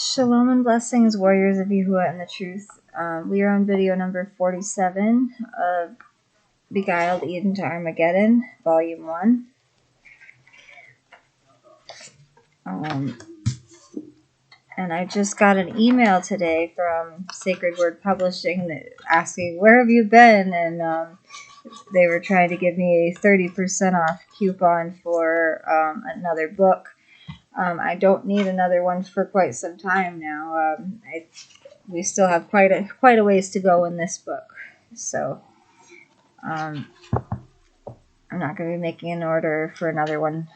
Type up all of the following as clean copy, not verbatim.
Shalom and blessings, warriors of Yahuah and the truth. We are on video number 47 of Beguiled Eden to Armageddon, Volume 1. And I just got an email today from Sacred Word Publishing asking, where have you been? And they were trying to give me a 30% off coupon for another book. I don't need another one for quite some time now. We still have quite a ways to go in this book, so I'm not going to be making an order for another one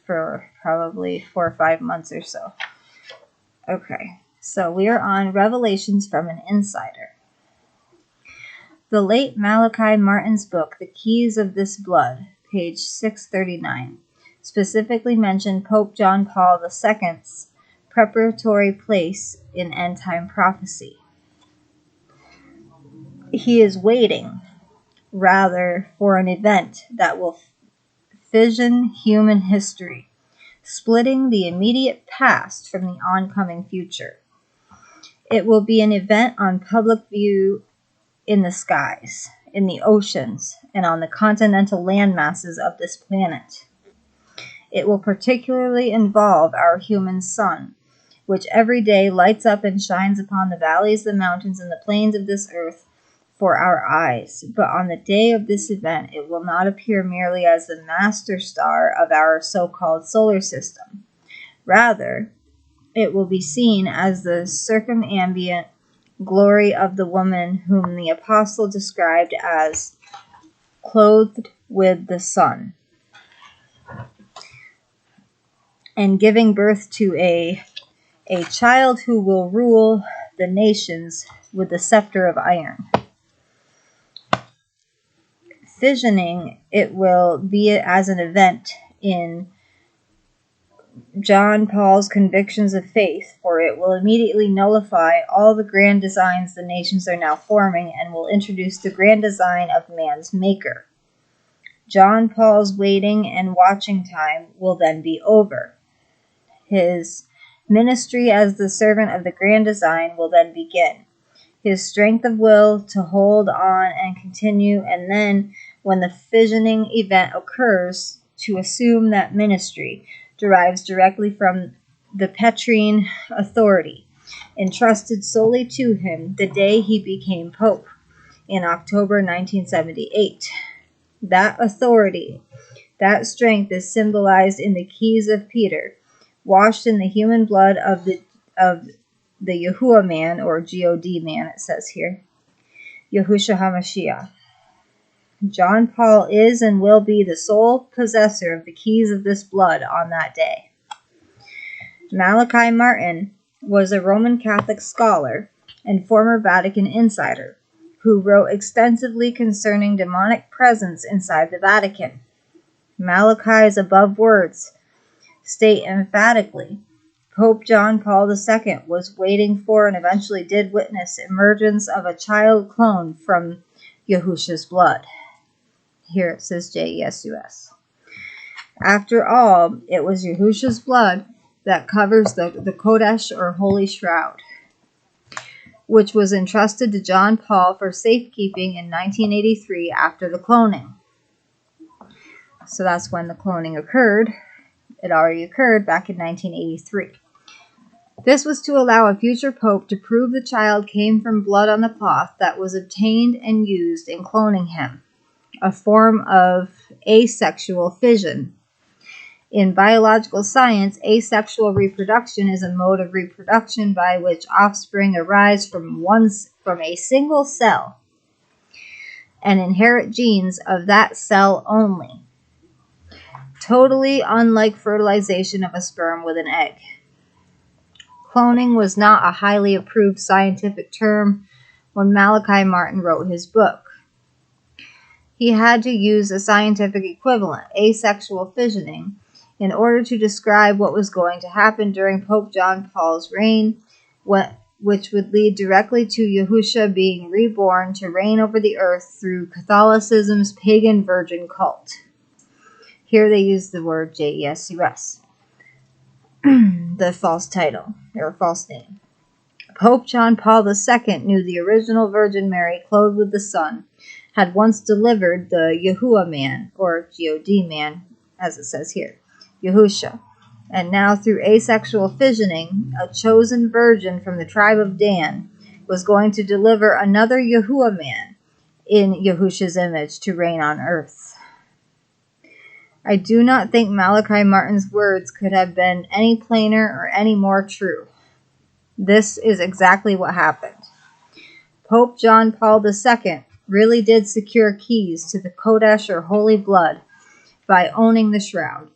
for probably 4 or 5 months or so. Okay, so we are on Revelations from an Insider. The late Malachi Martin's book, The Keys of This Blood, page 639, specifically mentioned Pope John Paul II's preparatory place in end-time prophecy. He is waiting, rather, for an event that will fission human history, splitting the immediate past from the oncoming future. It will be an event on public view in the skies, in the oceans, and on the continental landmasses of this planet. It will particularly involve our human sun, which every day lights up and shines upon the valleys, the mountains, and the plains of this earth for our eyes. But on the day of this event, it will not appear merely as the master star of our so-called solar system. Rather, it will be seen as the circumambient glory of the woman whom the apostle described as clothed with the sun, and giving birth to a child who will rule the nations with the scepter of iron. Fissioning, it will be as an event in John Paul's convictions of faith, for it will immediately nullify all the grand designs the nations are now forming and will introduce the grand design of man's maker. John Paul's waiting and watching time will then be over. His ministry as the servant of the grand design will then begin. His strength of will to hold on and continue, and then, when the fissioning event occurs, to assume that ministry derives directly from the Petrine authority, entrusted solely to him the day he became Pope in October 1978. That authority, that strength is symbolized in the keys of Peter, washed in the human blood of the Yahuah man, or God man, it says here, Yahushua HaMashiach. John Paul is and will be the sole possessor of the keys of this blood on that day. Malachi Martin was a Roman Catholic scholar and former Vatican insider who wrote extensively concerning demonic presence inside the Vatican. Malachi's above words state emphatically Pope John Paul II was waiting for and eventually did witness emergence of a child clone from Yahushua's blood. Here it says JESUS. After all, it was Yahushua's blood that covers the Kodesh, or Holy Shroud, which was entrusted to John Paul for safekeeping in 1983 after the cloning. So that's when the cloning occurred. It already occurred back in 1983. This was to allow a future pope to prove the child came from blood on the cloth that was obtained and used in cloning him, a form of asexual fission. In biological science, asexual reproduction is a mode of reproduction by which offspring arise from a single cell and inherit genes of that cell only, totally unlike fertilization of a sperm with an egg. Cloning was not a highly approved scientific term when Malachi Martin wrote his book. He had to use a scientific equivalent, asexual fissioning, in order to describe what was going to happen during Pope John Paul's reign, which would lead directly to Yahushua being reborn to reign over the earth through Catholicism's pagan virgin cult. Here they use the word JESUS. the false title, or false name. Pope John Paul II knew the original Virgin Mary, clothed with the Son, had once delivered the Yahuah man, or God man, as it says here, Yahusha. And now, through asexual fissioning, a chosen virgin from the tribe of Dan was going to deliver another Yahuah man in Yahusha's image to reign on earth. I do not think Malachi Martin's words could have been any plainer or any more true. This is exactly what happened. Pope John Paul II really did secure keys to the Kodesh, or Holy Blood, by owning the shroud,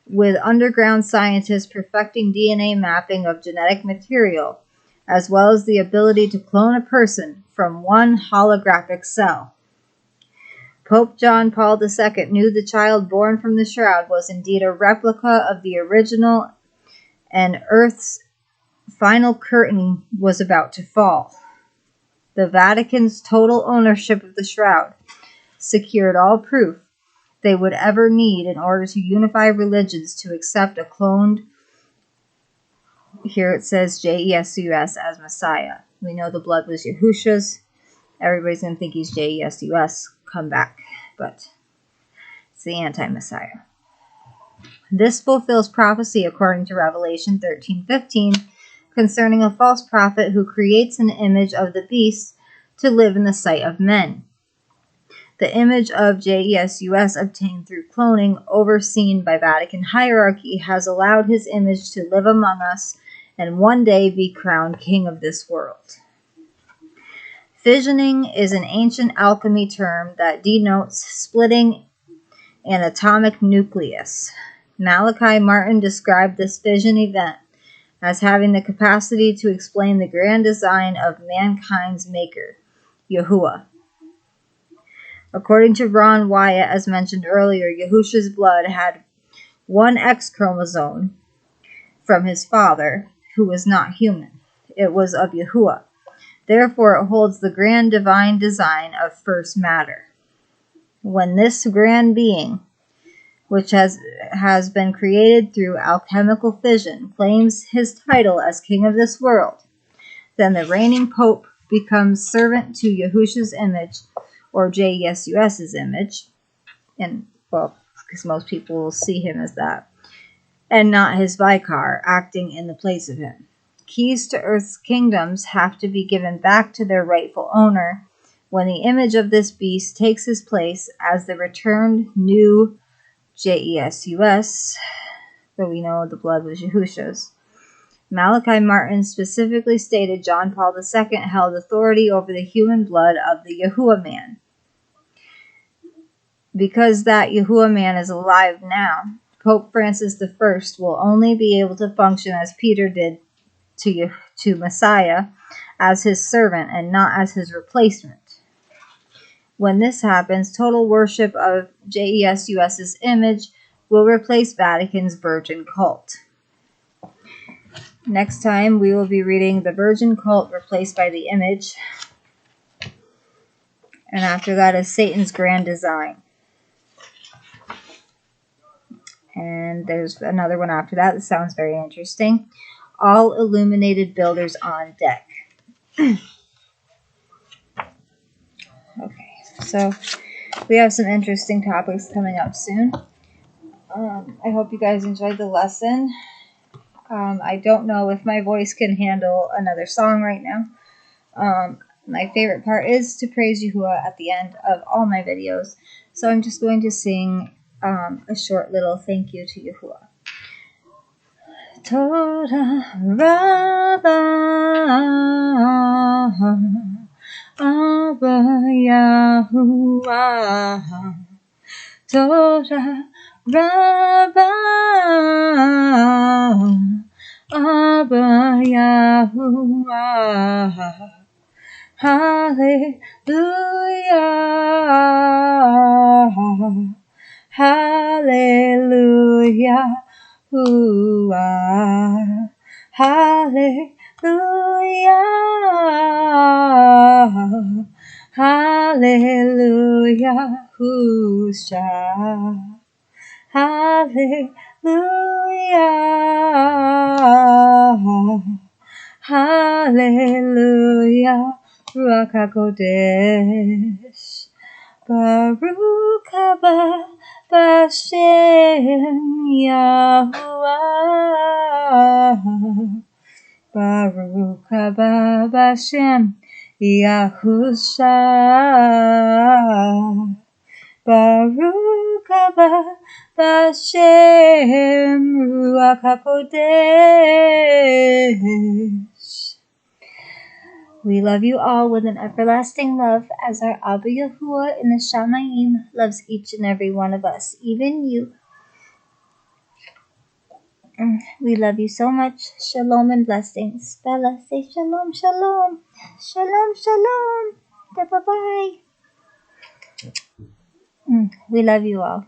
with underground scientists perfecting DNA mapping of genetic material, as well as the ability to clone a person from one holographic cell. Pope John Paul II knew the child born from the shroud was indeed a replica of the original, and Earth's final curtain was about to fall. The Vatican's total ownership of the shroud secured all proof they would ever need in order to unify religions to accept a cloned, here it says Jesus as Messiah. We know the blood was Yahusha's. Everybody's going to think he's Jesus, come back, but it's the anti-Messiah. This fulfills prophecy according to Revelation 13:15 concerning a false prophet who creates an image of the beast to live in the sight of men. The image of Jesus obtained through cloning, overseen by Vatican hierarchy, has allowed his image to live among us and one day be crowned king of this world. Fissioning is an ancient alchemy term that denotes splitting an atomic nucleus. Malachi Martin described this fission event as having the capacity to explain the grand design of mankind's maker, Yahuah. According to Ron Wyatt, as mentioned earlier, Yahusha's blood had one X chromosome from his father, who was not human. It was of Yahuah. Therefore, it holds the grand divine design of first matter. When this grand being, which has been created through alchemical fission, claims his title as king of this world, then the reigning pope becomes servant to Yahusha's image, or JSUS's image, and, well, because most people will see him as that, and not his vicar, acting in the place of him. Keys to Earth's kingdoms have to be given back to their rightful owner when the image of this beast takes his place as the returned new JESUS, but we know the blood was Yahusha's. Malachi Martin specifically stated John Paul II held authority over the human blood of the Yahuah man. Because that Yahuah man is alive now, Pope Francis I will only be able to function as Peter did to Messiah, as his servant and not as his replacement. When this happens, total worship of JESUS's image will replace Vatican's virgin cult. Next time, we will be reading The Virgin Cult Replaced by the Image. And after that is Satan's Grand Design. And there's another one after that that sounds very interesting. All Illuminated Builders on Deck. Okay, so we have some interesting topics coming up soon. I hope you guys enjoyed the lesson. I don't know if my voice can handle another song right now. My favorite part is to praise Yahuah at the end of all my videos. So I'm just going to sing a short little thank you to Yahuah. Toda Rabba Abba Yahuah. Toda Rabba Abba Yahuah. Hallelujah. Hallelujah. Yahuah. Hallelujah. Hallelujah. Husha. Hallelujah. Hallelujah, Ruach HaKodesh. Baruch haba Bashem Yahuah. Baruch haba Bashem Yahusha. Baruch haba Bashem Ruach HaKodesh. We love you all with an everlasting love, as our Abba Yahuah in the Shamayim loves each and every one of us, even you. We love you so much. Shalom and blessings. Bella, say shalom, shalom. Shalom, shalom. Bye-bye. We love you all.